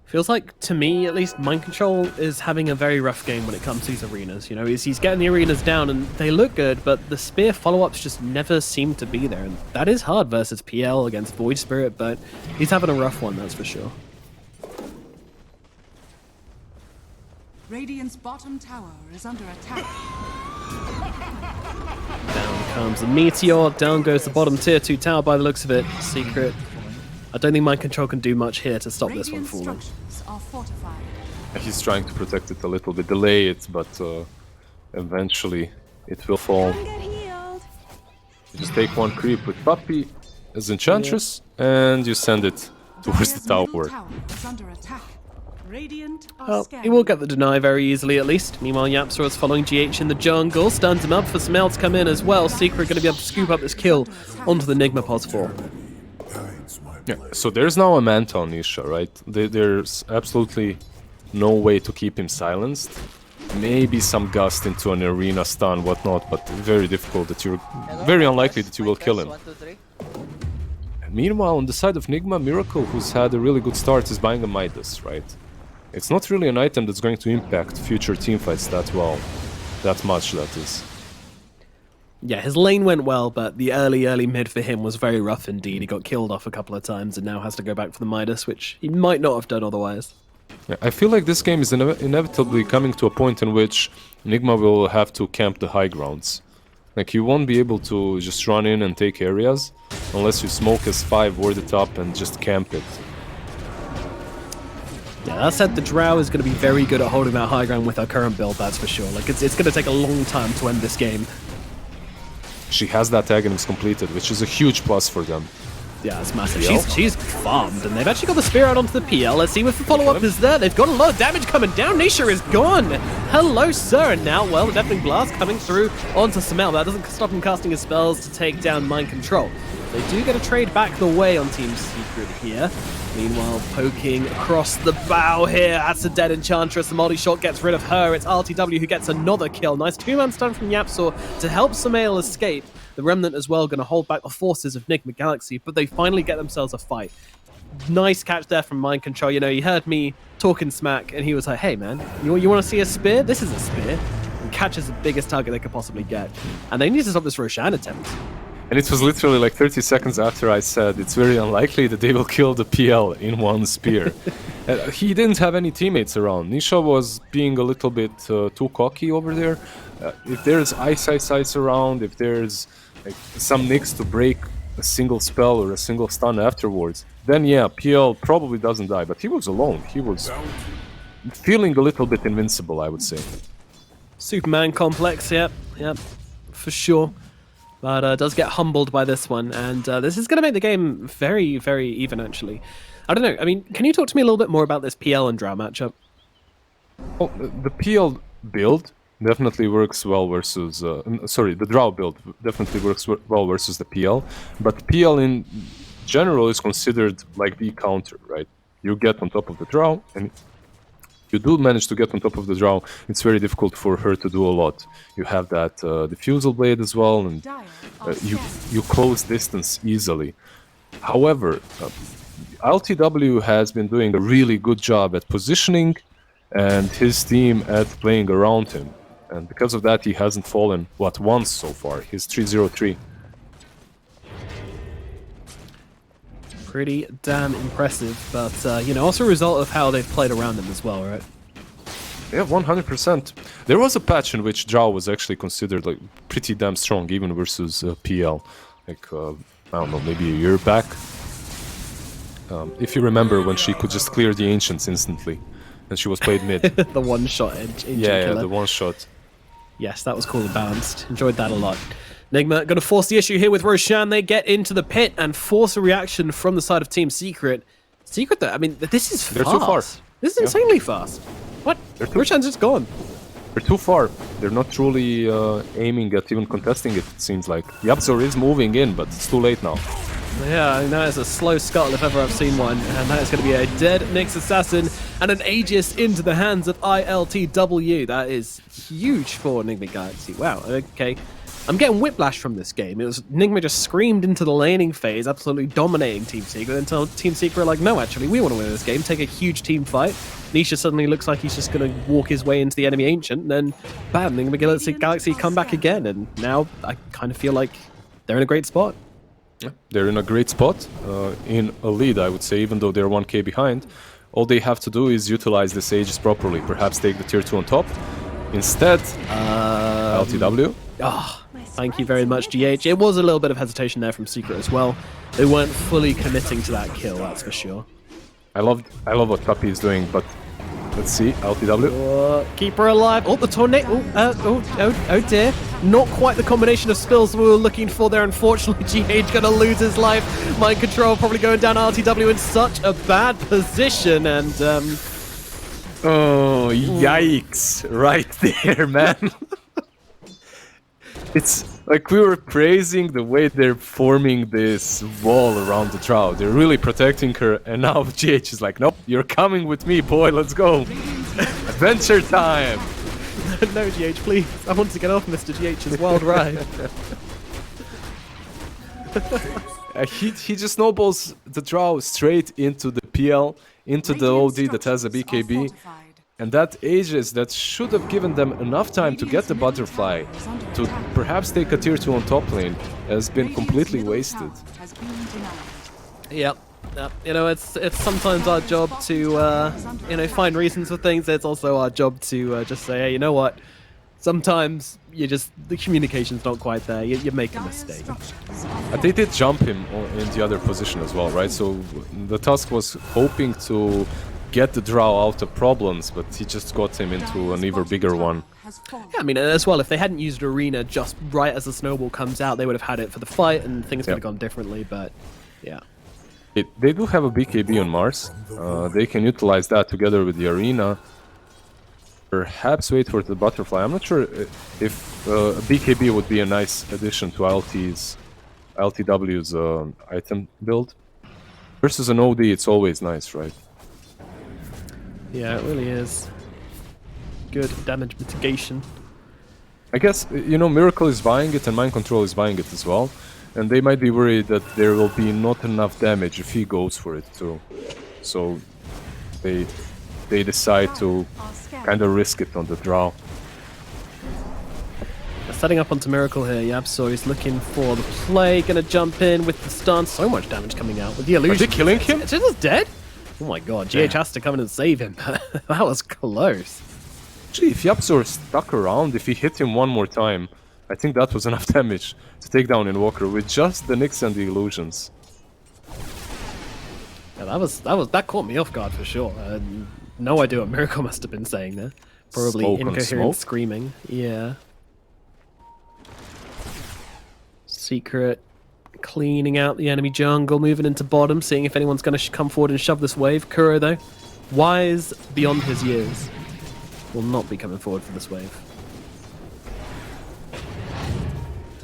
Feels like, to me at least, Mind Control is having a very rough game when it comes to these arenas. You know, he's getting the arenas down and they look good, but the spear follow-ups just never seem to be there. And that is hard versus PL against Void Spirit, but he's having a rough one, that's for sure. Radiant's bottom tower is under attack. Down comes the Meteor, down goes the bottom tier 2 tower by the looks of it. Secret. I don't think Mind Control can do much here to stop this one Radiant falling. structures are fortified. He's trying to protect it a little bit, delay it, but eventually it will fall. You just take one creep with Puppy as Enchantress, and you send it towards the Dire's middle tower. tower is under attack. Radiant are Well, scanning. he will get the deny very easily at least. Meanwhile, Yapzor is following GH in the jungle, stuns him up for Smell to come in as well. Secret going to be able to scoop up this kill onto the Nigma pos 4. Yeah, so there's now a Manta on Nisha, right? There's absolutely no way to keep him silenced. Maybe some gust into an arena stun, whatnot, but very difficult that you're... Very unlikely that you will kill him. And meanwhile, on the side of Nigma, Miracle, who's had a really good start, is buying a Midas, right? It's not really an item that's going to impact future teamfights that well. That much, that is. Yeah, his lane went well, but the early mid for him was very rough indeed. He got killed off a couple of times and now has to go back for the Midas, which he might not have done otherwise. Yeah, I feel like this game is inevitably coming to a point in which Nigma will have to camp the high grounds. Like, you won't be able to just run in and take areas unless you smoke S5, ward it up, and just camp it. Yeah, that said, the Drow is going to be very good at holding that high ground with her current build, that's for sure. Like, it's going to take a long time to end this game. She has that Aghanim's completed, which is a huge plus for them. Yeah, it's massive. PL? She's farmed, and they've actually got the spear out onto the PL. Let's see if the follow-up is there. They've got a lot of damage coming down. Nisha is gone. Hello, sir. And now, well, the Deafening Blast coming through onto Samel. That doesn't stop him casting his spells to take down Mind Control. They do get a trade back the way on Team Secret here. Meanwhile, poking across the bow here. That's a dead Enchantress. The multi-shot gets rid of her. It's RTW who gets another kill. Nice two-man stun from Yapzor to help Samel escape. The Remnant as well going to hold back the forces of Nigma Galaxy, but they finally get themselves a fight. Nice catch there from Mind Control. You know, he heard me talking smack, and he was like, hey, man, you want to see a spear? This is a spear. And catches the biggest target they could possibly get. And they need to stop this Roshan attempt. And it was literally like 30 seconds after I said it's very unlikely that they will kill the PL in one spear. He didn't have any teammates around. Nisha was being a little bit too cocky over there. If there's ice around, if there's like some nicks to break a single spell or a single stun afterwards, then yeah, PL probably doesn't die. But he was alone. He was feeling a little bit invincible, I would say. Superman complex, yep, for sure. But does get humbled by this one, and this is going to make the game very, very even, actually. I don't know, I mean, can you talk to me a little bit more about this PL and Drow matchup? Oh, the PL build definitely works well versus... sorry, the Drow build definitely works well versus the PL, but PL in general is considered like the counter, right? You get on top of the Drow, and you do manage to get on top of the Drow, it's very difficult for her to do a lot. You have that Diffusal Blade as well, and you close distance easily. However, LTW has been doing a really good job at positioning, and his team at playing around him. And because of that, he hasn't fallen, once so far. He's 3-0-3. Pretty damn impressive, but, you know, also a result of how they've played around him as well, right? Yeah, 100%. There was a patch in which Drow was actually considered like pretty damn strong, even versus PL. Like, I don't know, maybe a year back. If you remember when she could just clear the Ancients instantly, and she was played mid. The one-shot engine Yeah, killer. the one-shot. Yes, that was cool and balanced. Enjoyed that a lot. Nigma going to force the issue here with Roshan. They get into the pit and force a reaction from the side of Team Secret. Secret, though, I mean, this is fast. They're too far. This is insanely fast. What? Roshan's just gone. They're too far. They're not truly aiming at even contesting it, it seems like. Yapzor is moving in, but it's too late now. Yeah, I know it's a slow scuttle if ever I've seen one, and that is going to be a dead Nyx Assassin and an Aegis into the hands of ILTW. That is huge for Nigma Galaxy. Wow, okay. I'm getting whiplash from this game. It was Nigma just screamed into the laning phase, absolutely dominating Team Secret, until Team Secret were like, no, actually, we want to win this game, take a huge team fight. Nisha suddenly looks like he's just going to walk his way into the enemy Ancient, and then bam, Nigma Galaxy come back again, and now I kind of feel like they're in a great spot. Yeah, they're in a great spot, in a lead, I would say, even though they're 1k behind. All they have to do is utilize the Sages properly, perhaps take the tier 2 on top. Instead, LTW. Thank you very much, GH. It was a little bit of hesitation there from Secret as well. They weren't fully committing to that kill, that's for sure. I love what Tuppy is doing, but let's see, LTW. Keep her alive. Oh, the tornado. Oh dear. Not quite the combination of spills we were looking for there. Unfortunately, GH gonna lose his life. Mind control probably going down. LTW in such a bad position, and oh, yikes! Right there, man. It's like we were praising the way they're forming this wall around the Drow. They're really protecting her, and now GH is like, nope, you're coming with me, boy, let's go. Adventure time! No, GH, please. I want to get off Mr. GH's wild ride. He just snowballs the Drow straight into the PL, into the OD that has a BKB. And that Aegis that should have given them enough time to get the butterfly, to perhaps take a tier 2 on top lane, has been completely wasted. Yep. You know, it's sometimes our job to you know, find reasons for things. It's also our job to just say, hey, you know what? Sometimes the communication's not quite there. You make a mistake. They did jump him in the other position as well, right? So the Tusk was hoping to get the Drow out of problems, but he just got him into an even bigger one. Yeah, I mean, as well, if they hadn't used Arena just right as the snowball comes out, they would have had it for the fight, and things could have gone differently, but yeah. They do have a BKB on Mars. They can utilize that together with the Arena. Perhaps wait for the Butterfly. I'm not sure if a BKB would be a nice addition to LTW's item build. Versus an OD, it's always nice, right? Yeah, it really is. Good damage mitigation. I guess, you know, Miracle is buying it and Mind Control is buying it as well. And they might be worried that there will be not enough damage if he goes for it too. So they decide to kind of risk it on the Drow. Setting up onto Miracle here, Yabso is looking for the play, gonna jump in with the stun. So much damage coming out with the illusion. Are they killing him? It's just dead? Oh my god, GH has to come in and save him. That was close. Actually, if Yapsor stuck around, if he hit him one more time, I think that was enough damage to take down Invoker with just the Nyx and the illusions. Yeah, that caught me off guard for sure. No idea what Miracle must have been saying there. Probably Smoke on incoherent smoke? screaming. Yeah. Secret cleaning out the enemy jungle, moving into bottom, seeing if anyone's going to come forward and shove this wave. Kuro, though, wise beyond his years, will not be coming forward for this wave.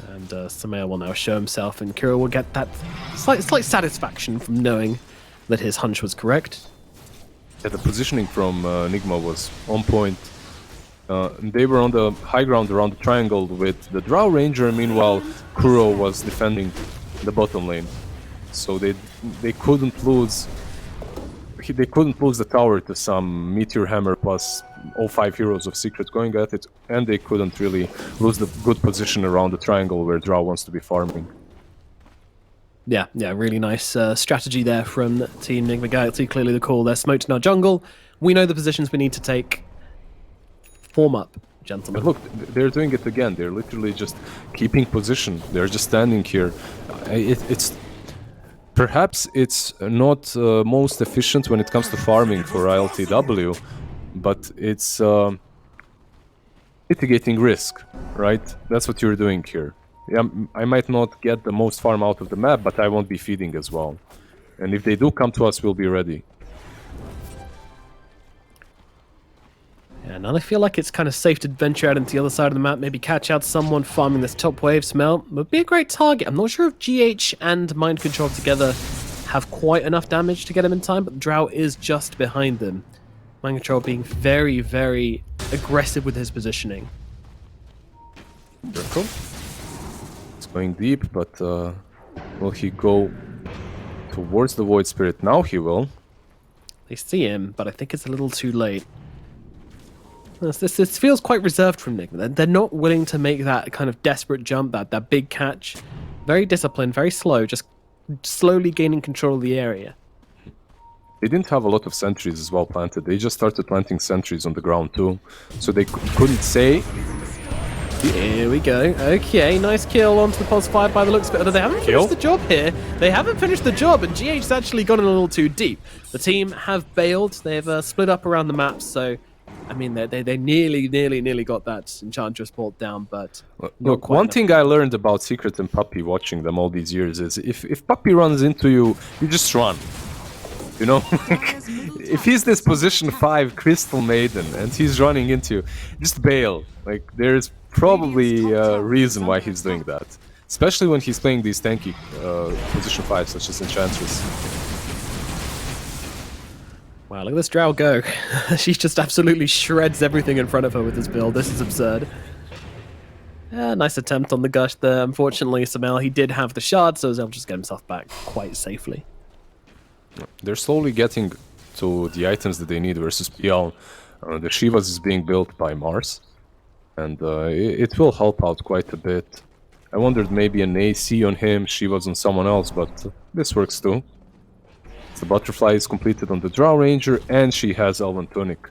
And Samaya will now show himself, and Kuro will get that slight satisfaction from knowing that his hunch was correct. Yeah, the positioning from Nigma was on point. They were on the high ground around the triangle with the Drow Ranger, meanwhile Kuro was defending the bottom lane. So they couldn't lose the tower to some Meteor Hammer plus all 5 heroes of Secret going at it, and they couldn't really lose the good position around the triangle where Drow wants to be farming. Yeah, really nice strategy there from Team Nigma Galaxy. Clearly the call. They're smoked in our jungle. We know the positions we need to take. Form up, gentlemen. But look, they're doing it again. They're literally just keeping position. They're just standing here. Perhaps it's not most efficient when it comes to farming for ILTW, but it's mitigating risk, right? That's what you're doing here. Yeah, I might not get the most farm out of the map, but I won't be feeding as well. And if they do come to us, we'll be ready. Yeah, now I feel like it's kind of safe to venture out into the other side of the map, maybe catch out someone farming this top wave. Smell would be a great target. I'm not sure if GH and Mind Control together have quite enough damage to get him in time, but the Drow is just behind them. Mind Control being very, very aggressive with his positioning. Miracle. Going deep, but will he go towards the Void Spirit? Now he will. They see him, but I think it's a little too late. This feels quite reserved from Nigma. They're not willing to make that kind of desperate jump, that big catch. Very disciplined, very slow, just slowly gaining control of the area. They didn't have a lot of sentries as well planted. They just started planting sentries on the ground too. So they couldn't say. Here we go. Okay, nice kill onto the pulse 5 by the looks of it. Although they haven't finished the job here. They haven't finished the job, and GH's actually gone in a little too deep. The team have bailed. They've split up around the map, so I mean, they nearly got that Enchantress bolt down, but look, one thing I learned about Secret and Puppy watching them all these years is if Puppy runs into you, you just run. You know, if he's this position 5 Crystal Maiden and he's running into you, just bail. Like, there's probably a reason why he's doing that, especially when he's playing these tanky position 5 such as Enchantress. Wow, look at this Drow go. She just absolutely shreds everything in front of her with this build. This is absurd. Nice attempt on the gush there. Unfortunately, Samel, he did have the shard, so he'll just get himself back quite safely. They're slowly getting to the items that they need versus PL. The Shivas is being built by Mars, and it will help out quite a bit. I wondered maybe an AC on him, Shivas on someone else, but this works too. The Butterfly is completed on the Drow Ranger, and she has Elven Tunic.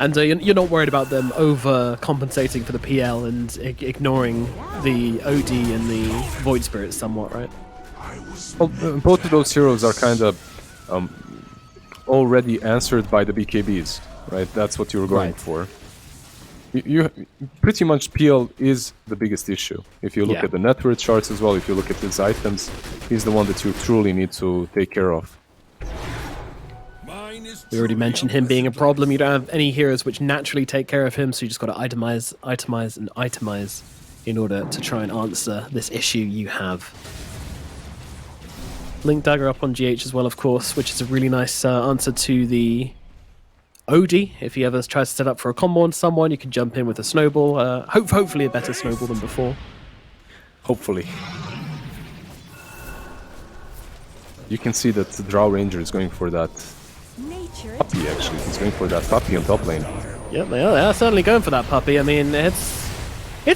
And you're not worried about them overcompensating for the PL and ignoring the OD and the Void Spirit somewhat, right? Well, both of those heroes are kind of already answered by the BKBs, right? That's what you were going for. You pretty much PL is the biggest issue. If you look at the network charts as well, if you look at his items, he's the one that you truly need to take care of. We already mentioned him being a problem. You don't have any heroes which naturally take care of him, so you just got to itemize, itemize, and itemize in order to try and answer this issue you have. Link Dagger up on GH as well, of course, which is a really nice answer to the OD. If he ever tries to set up for a combo on someone, you can jump in with a snowball. Hopefully a better snowball than before. Hopefully. You can see that the Drow Ranger is going for that puppy, actually. He's going for that puppy on top lane. Yep, they are certainly going for that puppy. I mean, it's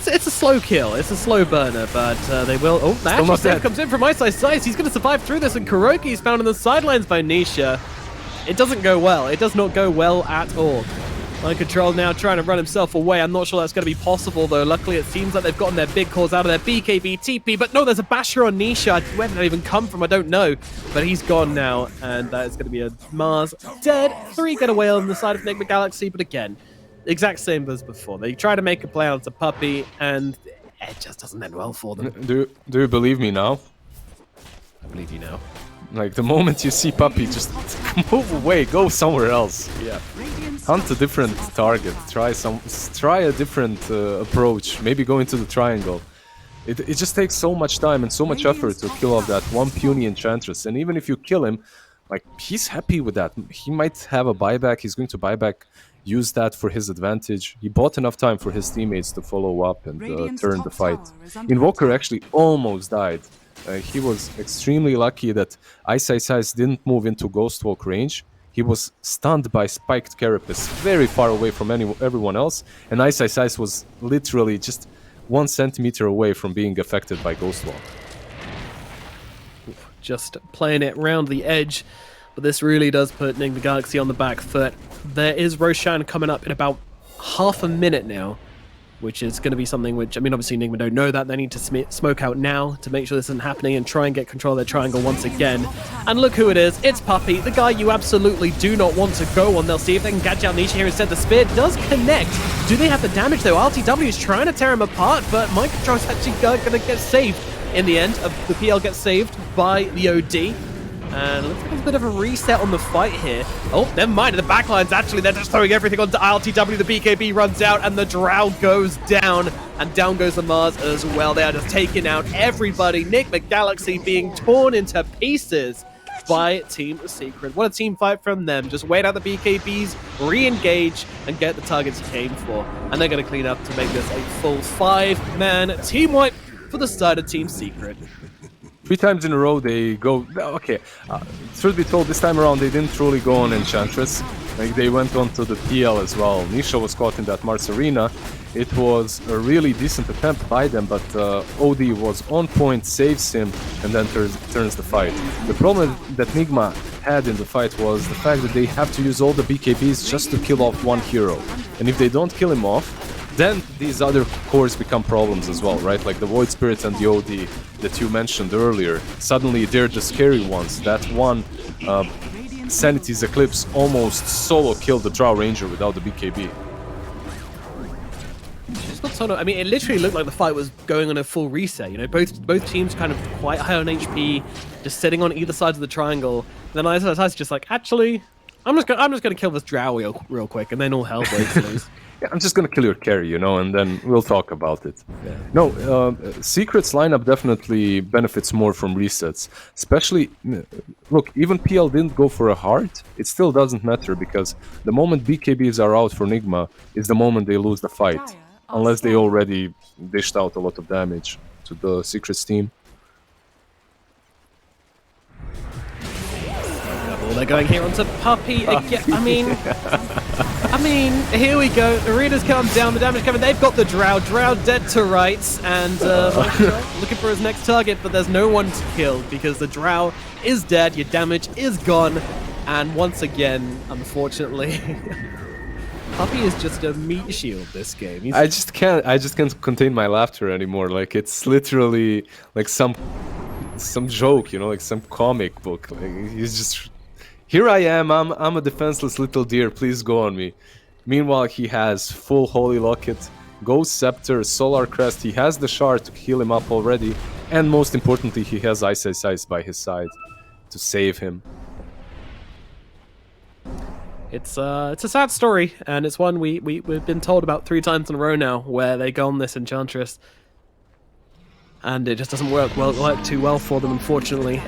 a slow kill. It's a slow burner, but they will... Oh, that actually save comes in from CIS. He's going to survive through this, and Kuroki is found on the sidelines by Nisha. It doesn't go well. It does not go well at all. Mind Control now trying to run himself away. I'm not sure that's going to be possible, though. Luckily, it seems like they've gotten their big calls out of their BKB TP. But no, there's a basher on Nisha. Where did that even come from? I don't know. But he's gone now, and that is going to be a Mars dead. 3 get away on the side of Nigma Galaxy, but again, exact same as before. They try to make a play on the puppy, and it just doesn't end well for them. Do you believe me now? I believe you now. Like, the moment you see Puppy, just move away, go somewhere else. Yeah. Hunt a different target, try a different approach, maybe go into the triangle. It just takes so much time and so much effort to kill off that one puny Enchantress, and even if you kill him, like, he's happy with that. He might have a buyback, he's going to buy back, use that for his advantage. He bought enough time for his teammates to follow up and turn the fight. Invoker actually almost died. He was extremely lucky that CIS didn't move into Ghost Walk range. He was stunned by spiked Carapace very far away from everyone else, and CIS was literally just 1 centimeter away from being affected by Ghost Walk. Just playing it round the edge, but this really does put Nigma Galaxy on the back foot. There is Roshan coming up in about half a minute now, which is going to be something which, I mean, obviously Nigma don't know that. They need to smoke out now to make sure this isn't happening and try and get control of their triangle once again. And look who it is. It's Puppy, the guy you absolutely do not want to go on. They'll see if they can catch out Nisha here instead. The spear does connect. Do they have the damage, though? RTW is trying to tear him apart, but Mind Control is actually going to get saved in the end. The PL gets saved by the OD. And looks like there's a bit of a reset on the fight here. Oh, never mind. The backlines, actually, they're just throwing everything onto RTW. The BKB runs out, and the Drow goes down. And down goes the Mars as well. They are just taking out everybody. Nigma Galaxy being torn into pieces. by Team Secret. What a team fight from them. Just wait out the BKBs, re-engage, and get the targets you came for. And they're going to clean up to make this a full 5-man team wipe for the start of Team Secret. 3 times in a row they go. Okay, truth be told, this time around they didn't truly go on Enchantress. Like, they went on to the PL as well. Nisha was caught in that Mars arena. It was a really decent attempt by them, but OD was on point, saves him, and then turns the fight. The problem that Nigma had in the fight was the fact that they have to use all the BKBs just to kill off one hero. And if they don't kill him off, then these other cores become problems as well, right? Like the Void Spirit and the OD that you mentioned earlier. Suddenly they're the scary ones. That one Sanity's Eclipse almost solo killed the Drow Ranger without the BKB. I mean, it literally looked like the fight was going on a full reset. You know, both teams kind of quite high on HP, just sitting on either side of the triangle. And then ISIS just like, actually, I'm just gonna kill this Drow real quick, and then all hell breaks loose. Yeah, I'm just gonna kill your carry, you know, and then we'll talk about it. Yeah. No, Secret's lineup definitely benefits more from resets. Especially, look, even PL didn't go for a heart. It still doesn't matter, because the moment BKBs are out for Nigma is the moment they lose the fight. Unless they already dished out a lot of damage to the Secret's team. Well, they're going here onto Puppey again. I mean, here we go. Arena's come down, the damage coming. They've got the Drow. Drow dead to rights, and looking for his next target, but there's no one to kill because the Drow is dead. Your damage is gone, and once again, unfortunately. Puppey is just a meat shield this game. I just can't contain my laughter anymore. Like, it's literally like some joke, you know, like some comic book. Like, he's just, here I am, I'm a defenseless little deer, please go on me. Meanwhile, he has full Holy Locket, Ghost Scepter, Solar Crest, he has the shard to heal him up already, and most importantly, he has Ice by his side to save him. It's a sad story, and it's one we've been told about 3 times in a row now, where they go on this Enchantress, and it just doesn't work too well for them, unfortunately.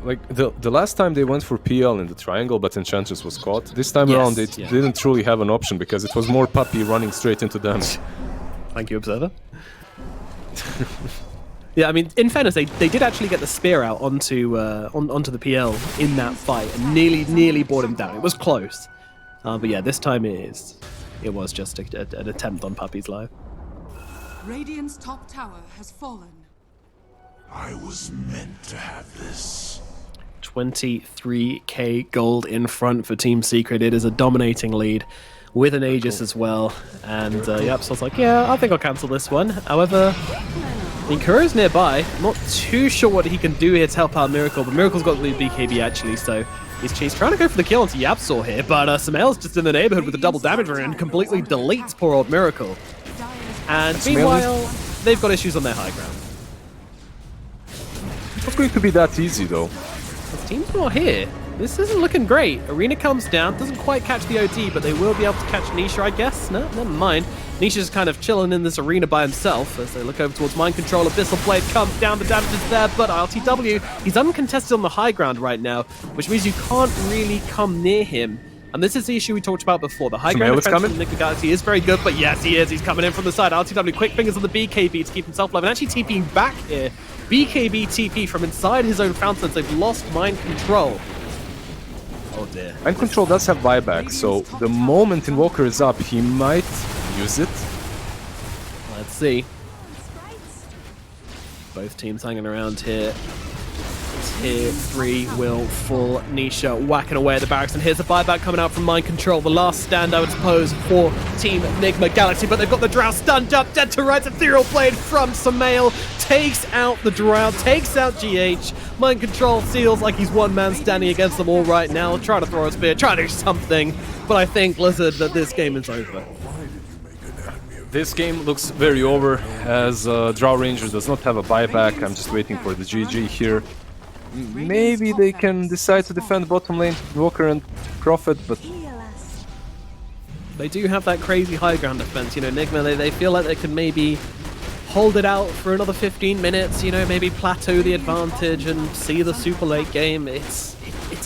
Like the last time they went for PL in the triangle, but Enchantress was caught. This time around, they didn't truly have an option because it was more Puppey running straight into damage. Thank you, Observer. Yeah, I mean, in fairness, they did actually get the spear out onto the PL in that fight and nearly brought him down. It was close, but yeah, this time it was just an attempt on Puppey's life. Radiant's top tower has fallen. I was meant to have this. 23k gold in front for Team Secret. It is a dominating lead with an Aegis as well, and yep, so I was like, yeah, I think I'll cancel this one. However, Kuro's nearby. I'm not too sure what he can do here to help out Miracle, but Miracle's got the BKB actually, so he's trying to go for the kill onto Yapsor here, but Samael's just in the neighborhood with a double damage rune and completely deletes poor old Miracle. And meanwhile, they've got issues on their high ground. It's not going to be that easy though. The team's not here. This isn't looking great. Arena comes down, doesn't quite catch the OD, but they will be able to catch Nisha, I guess. No, never mind. Nisha's kind of chilling in this arena by himself as they look over towards Mind Control. Abyssal Blade comes down, the damage is there, but RTW, he's uncontested on the high ground right now, which means you can't really come near him. And this is the issue we talked about before. The high ground defense from Nigma Galaxy is very good, but yes, he is. He's coming in from the side. RTW, quick fingers on the BKB to keep himself alive, and actually TPing back here. BKB TP from inside his own fountains. They've lost Mind Control. Oh dear. Mind Control does have buyback, so the moment Invoker is up, he might use it. Let's see. Both teams hanging around here. Tier 3 will full Nisha whacking away at the barracks, and here's a buyback coming out from Mind Control. The last stand, I would suppose, for Team Nigma Galaxy, but they've got the Drow stunned up, dead to rights. Ethereal Blade from Samael takes out the Drow, takes out GH. Mind Control feels like he's one man standing against them all right now, trying to throw a spear, trying to do something, but I think, Blizzard, that this game is over. This game looks very over, as Drow Ranger does not have a buyback. I'm just waiting for the GG here. Maybe they can decide to defend bottom lane, Walker and Prophet, but they do have that crazy high ground defense. You know, Nigma, they feel like they can maybe hold it out for another 15 minutes, you know, maybe plateau the advantage and see the super late game. It's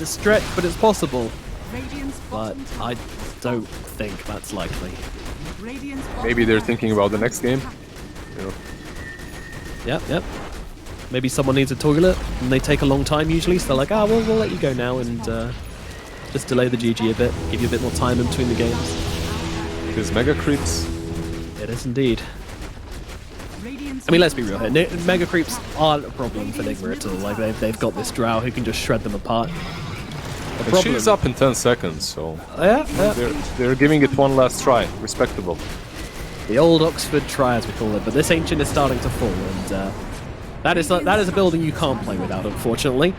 a stretch, but it's possible. Radiant's But bottom I tower is don't think that's likely. Radiant's Maybe bottom they're tower thinking is about the under next game. attack. You know, Yep. Maybe someone needs a toilet, and they take a long time usually, so they're like, we'll let you go now, and just delay the GG a bit, give you a bit more time in between the games. it is mega creeps. It is indeed. Radiant's I mean, let's be real here. Mega creeps aren't a problem for Nigma at all. Like, they've got this drow who can just shred them apart. The And problem- she's up in 10 seconds, so Yeah. they're giving it one last try. Respectable. The old Oxford try, as we call it, but this Ancient is starting to fall, and that is a building you can't play without, unfortunately.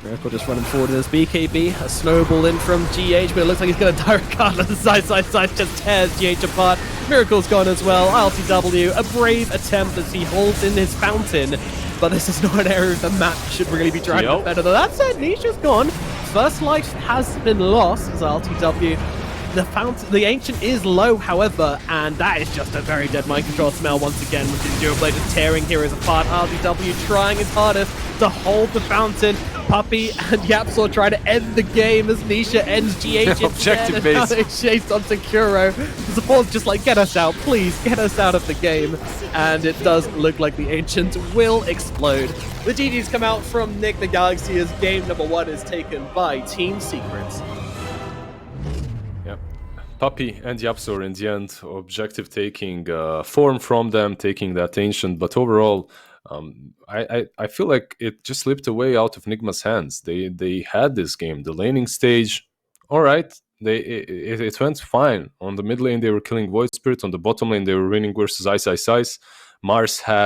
Miracle just running forward in his BKB, a snowball in from GH, but it looks like he's going to direct card as the side just tears GH apart. Miracle's gone as well, LTW, a brave attempt as he holds in his fountain, but this is not an area of the map should really be driving Yep. better. That said, Nisha's gone. First life has been lost as LTW. The Ancient is low, however, and that is just a very dead mind control smell once again, with the Endure Blade just tearing heroes apart. RDW trying his hardest to hold the fountain. Puppy and Yapsaw try to end the game as Nisha ends GH Objective instead, and now base. they chased on Sekiro. The support's just like, get us out, please, get us out of the game. And it does look like the Ancient will explode. The GG's come out from Nick the Galaxy as game number 1 is taken by Team Secrets. Yep. Puppy and Yapsor in the end, objective taking form from them, taking that ancient, but overall, I feel like it just slipped away out of Nigma's hands. They had this game, the laning stage, all right. It went fine. On the mid lane, they were killing Void Spirit. On the bottom lane, they were winning versus Ice. Mars had